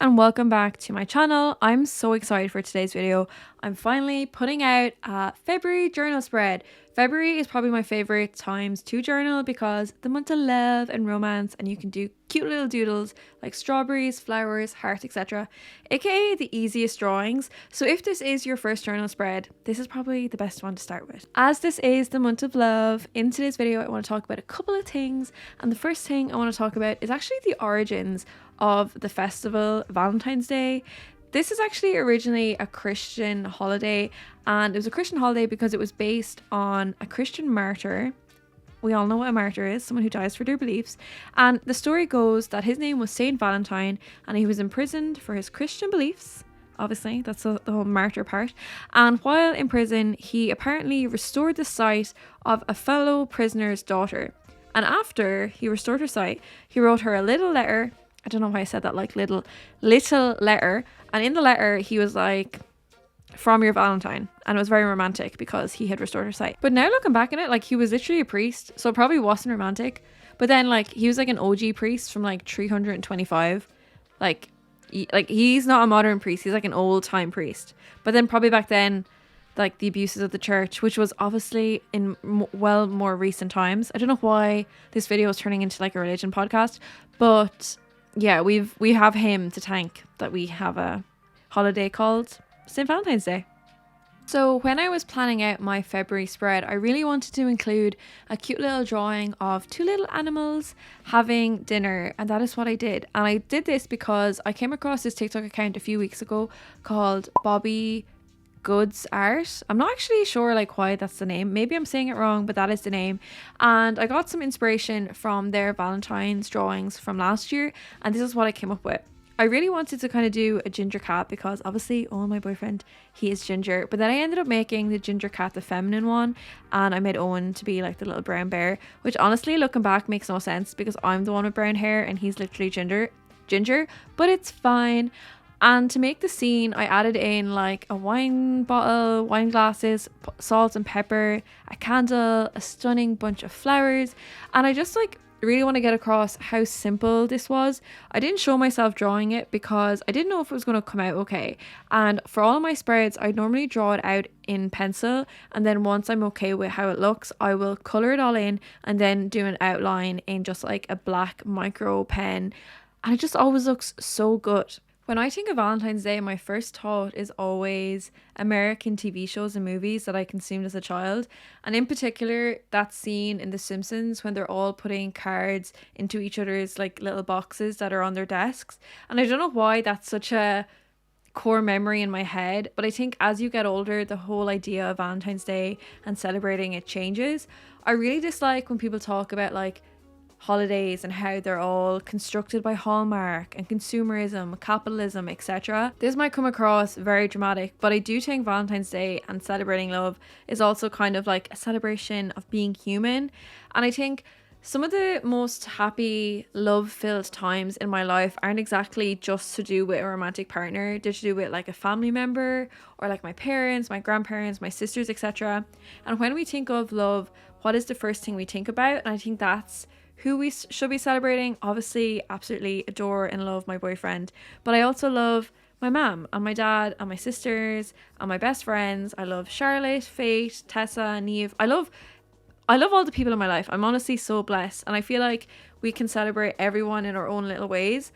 and welcome back to my channel. I'm so excited for today's video. I'm finally putting out a February journal spread. February is probably my favorite times to journal because the month of love and romance, and you can do cute little doodles like strawberries, flowers, hearts, etc. aka the easiest drawings. So if this is your first journal spread, this is probably the best one to start with. As this is the month of love, in today's video I want to talk about a couple of things, and the first thing I want to talk about is actually the origins of the festival Valentine's Day. This is actually originally a Christian holiday, and it was a Christian holiday because it was based on a Christian martyr. We all know what a martyr is, someone who dies for their beliefs. And the story goes that his name was Saint Valentine, and he was imprisoned for his Christian beliefs. Obviously, that's the whole martyr part. And while in prison, he apparently restored the sight of a fellow prisoner's daughter. And after he restored her sight, he wrote her a little letter. I don't know why I said that, like little letter. And in the letter, he was like, "From your Valentine." And it was very romantic because he had restored her sight. But now looking back on it, like, he was literally a priest, so it probably wasn't romantic. But then, like, he was like an OG priest from like 325. He's not a modern priest. He's like an old time priest. But then probably back then, like, the abuses of the church, which was obviously in more recent times. I don't know why this video is turning into like a religion podcast, but yeah, we have him to thank that we have a holiday called St. Valentine's Day. So when I was planning out my February spread, I really wanted to include a cute little drawing of two little animals having dinner, and that is what I did. And I did this because I came across this TikTok account a few weeks ago called Bobby Goods Art. I'm not actually sure like why that's the name. Maybe I'm saying it wrong, but that is the name. And I got some inspiration from their Valentine's drawings from last year, and this is what I came up with. I really wanted to kind of do a ginger cat because obviously, oh, my boyfriend, he is ginger. But then I ended up making the ginger cat the feminine one, and I made Owen to be like the little brown bear, which honestly, looking back, makes no sense because I'm the one with brown hair and he's literally ginger, but it's fine. And to make the scene, I added in like a wine bottle, wine glasses, salt and pepper, a candle, a stunning bunch of flowers. And I just like really want to get across how simple this was. I didn't show myself drawing it because I didn't know if it was going to come out okay. And for all of my spreads, I normally draw it out in pencil, and then once I'm okay with how it looks, I will color it all in and then do an outline in just like a black micro pen. And it just always looks so good. When I think of Valentine's Day, my first thought is always American TV shows and movies that I consumed as a child. And in particular, that scene in The Simpsons when they're all putting cards into each other's like little boxes that are on their desks. And I don't know why that's such a core memory in my head, but I think as you get older, the whole idea of Valentine's Day and celebrating it changes. I really dislike when people talk about like holidays and how they're all constructed by Hallmark and consumerism, capitalism, etc. This might come across very dramatic, but I do think Valentine's Day and celebrating love is also kind of like a celebration of being human. And I think some of the most happy, love-filled times in my life aren't exactly just to do with a romantic partner. They're to do with like a family member or like my parents, my grandparents, my sisters, etc. And when we think of love, what is the first thing we think about? And I think that's who we should be celebrating. Obviously, absolutely adore and love my boyfriend, but I also love my mom and my dad and my sisters and my best friends. I love Charlotte, Faith, Tessa, Neve. I love all the people in my life. I'm honestly so blessed, and I feel like we can celebrate everyone in our own little ways.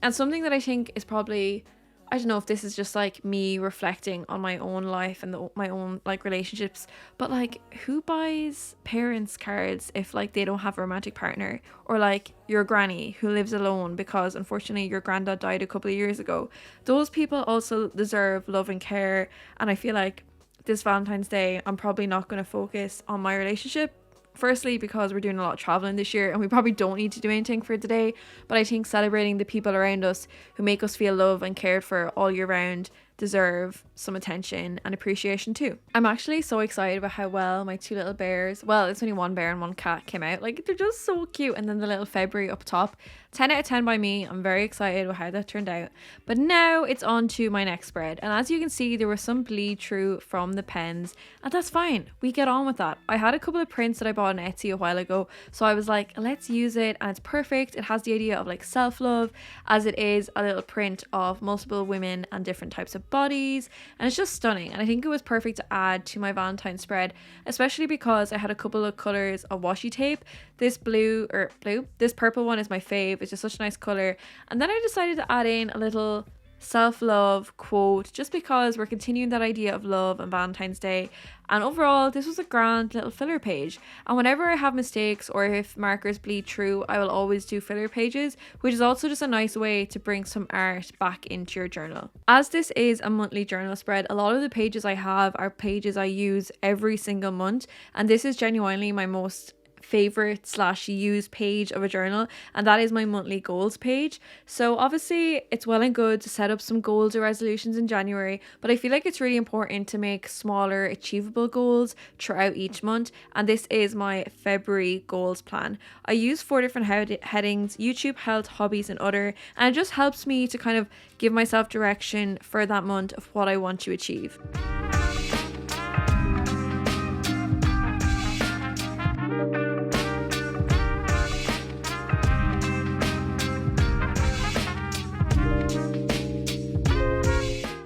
And something that I think is probably, I don't know if this is just like me reflecting on my own life and my own like relationships, but like, who buys parents cards if like they don't have a romantic partner, or like your granny who lives alone because unfortunately your granddad died a couple of years ago? Those people also deserve love and care. And I feel like this Valentine's Day, I'm probably not going to focus on my relationship. Firstly, because we're doing a lot of traveling this year and we probably don't need to do anything for today. But I think celebrating the people around us who make us feel loved and cared for all year round deserve some attention and appreciation too. I'm actually so excited about how well my two little bears, well, it's only one bear and one cat, came out. Like, they're just so cute. And then the little February up top, 10 out of 10 by me. I'm very excited about how that turned out. But now it's on to my next spread. And as you can see, there was some bleed through from the pens, and that's fine. We get on with that. I had a couple of prints that I bought on Etsy a while ago, so I was like, let's use it, and it's perfect. It has the idea of like self-love, as it is a little print of multiple women and different types of bodies, and it's just stunning. And I think it was perfect to add to my Valentine spread, especially because I had a couple of colors of washi tape. This this purple one is my fave. It's just such a nice color. And then I decided to add in a little self-love quote, just because we're continuing that idea of love on Valentine's Day. And overall, this was a grand little filler page. And whenever I have mistakes or if markers bleed through, I will always do filler pages, which is also just a nice way to bring some art back into your journal. As this is a monthly journal spread, a lot of the pages I have are pages I use every single month, and this is genuinely my most favorite / use page of a journal, and that is my monthly goals page. So obviously it's well and good to set up some goals or resolutions in January, but I feel like it's really important to make smaller achievable goals throughout each month, and this is my February goals plan. I use 4 different headings: YouTube, health, hobbies, and other, and it just helps me to kind of give myself direction for that month of what I want to achieve.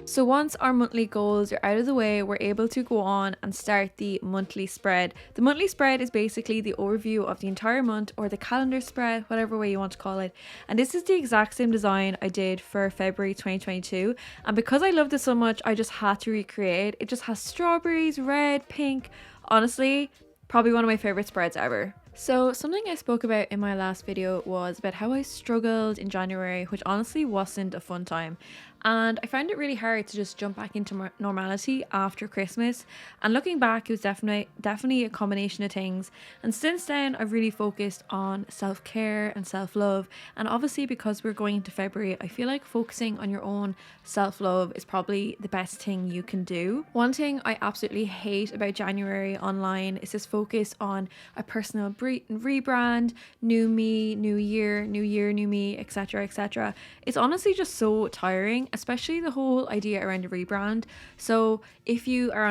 So once our monthly goals are out of the way, we're able to go on and start the monthly spread. The monthly spread is basically the overview of the entire month, or the calendar spread, whatever way you want to call it. And this is the exact same design I did for February 2022. And because I love this so much, I just had to recreate. It just has strawberries, red, pink. Honestly, probably one of my favorite spreads ever. So something I spoke about in my last video was about how I struggled in January, which honestly wasn't a fun time. And I found it really hard to just jump back into normality after Christmas. And looking back, it was definitely a combination of things. And since then, I've really focused on self-care and self-love. And obviously, because we're going into February, I feel like focusing on your own self-love is probably the best thing you can do. One thing I absolutely hate about January online is this focus on a personal rebrand, new me, new year, new me, etc, etc. It's honestly just so tiring, especially the whole idea around a rebrand. So if you are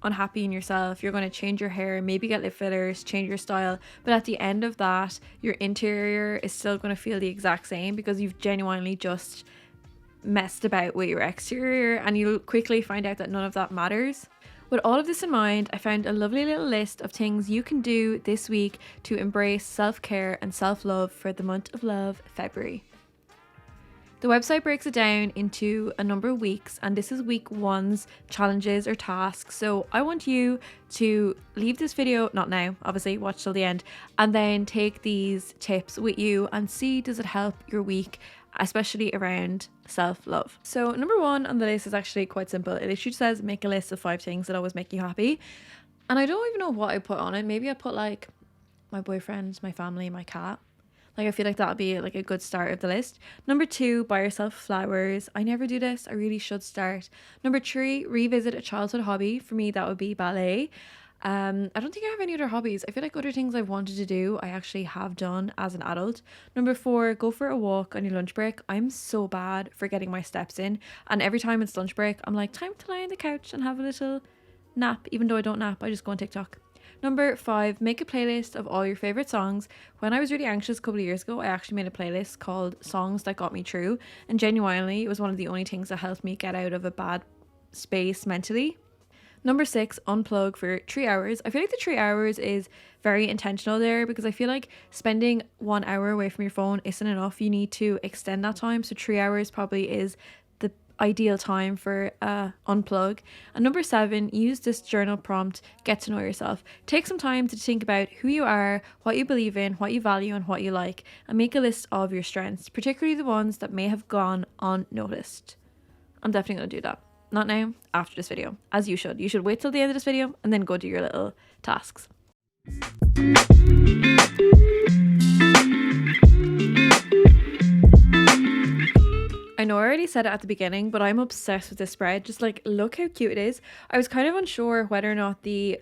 unhappy in yourself, you're going to change your hair, maybe get lip fillers, change your style, but at the end of that, your interior is still going to feel the exact same, because you've genuinely just messed about with your exterior, and you'll quickly find out that none of that matters. With all of this in mind, I found a lovely little list of things you can do this week to embrace self-care and self-love for the month of love, February. The website breaks it down into a number of weeks, and this is week 1's challenges or tasks. So I want you to leave this video, not now, obviously, watch till the end, and then take these tips with you and see, does it help your week, especially around self-love. So number 1 on the list is actually quite simple. It literally says make a list of 5 things that always make you happy. And I don't even know what I put on it. Maybe I put like my boyfriend, my family, my cat. Like, I feel like that would be like a good start of the list. Number 2, buy yourself flowers. I never do this. I really should start. Number 3, revisit a childhood hobby. For me, that would be ballet. I don't think I have any other hobbies. I feel like other things I've wanted to do, I actually have done as an adult. Number 4, go for a walk on your lunch break. I'm so bad for getting my steps in. And every time it's lunch break, I'm like, time to lie on the couch and have a little nap. Even though I don't nap, I just go on TikTok. Number 5, make a playlist of all your favorite songs. When I was really anxious a couple of years ago, I actually made a playlist called Songs That Got Me Through, and genuinely it was one of the only things that helped me get out of a bad space mentally. Number 6, unplug for 3 hours. I feel like the 3 hours is very intentional there, because I feel like spending 1 hour away from your phone isn't enough. You need to extend that time, so 3 hours probably is the ideal time for unplug. And number 7, use this journal prompt, get to know yourself. Take some time to think about who you are, what you believe in, what you value, and what you like, and make a list of your strengths, particularly the ones that may have gone unnoticed. I'm definitely going to do that. Not now, after this video, as you should. You should wait till the end of this video and then go do your little tasks. I know know I already said it at the beginning, but I'm obsessed with this spread. Just like, look how cute it is. I was kind of unsure whether or not the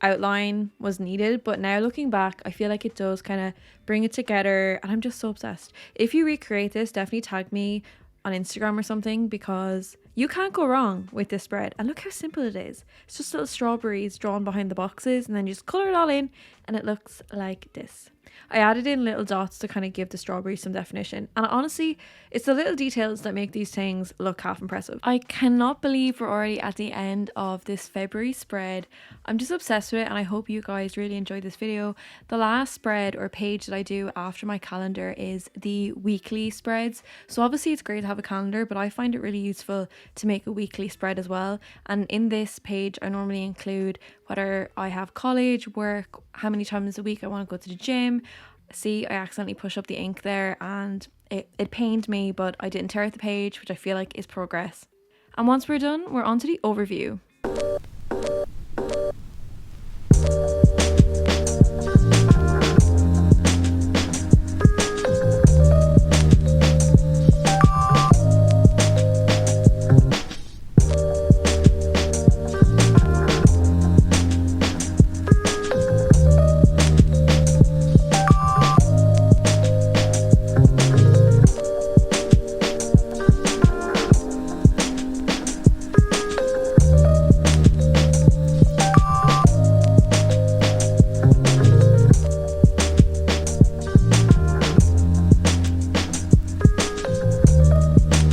outline was needed, but now looking back, I feel like it does kind of bring it together, and I'm just so obsessed. If you recreate this, definitely tag me on Instagram or something, because you can't go wrong with this spread. And look how simple it is. It's just little strawberries drawn behind the boxes, and then you just color it all in, and it looks like this. I added in little dots to kind of give the strawberries some definition, and honestly, it's the little details that make these things look half impressive. I cannot believe we're already at the end of this February spread. I'm just obsessed with it, and I hope you guys really enjoyed this video. The last spread or page that I do after my calendar is the weekly spreads. So obviously it's great to have a calendar, but I find it really useful to make a weekly spread as well. And in this page, I normally include whether I have college, work, how many times a week I want to go to the gym. See, I accidentally pushed up the ink there, and it pained me, but I didn't tear out the page, which I feel like is progress. And once we're done, we're on to the overview.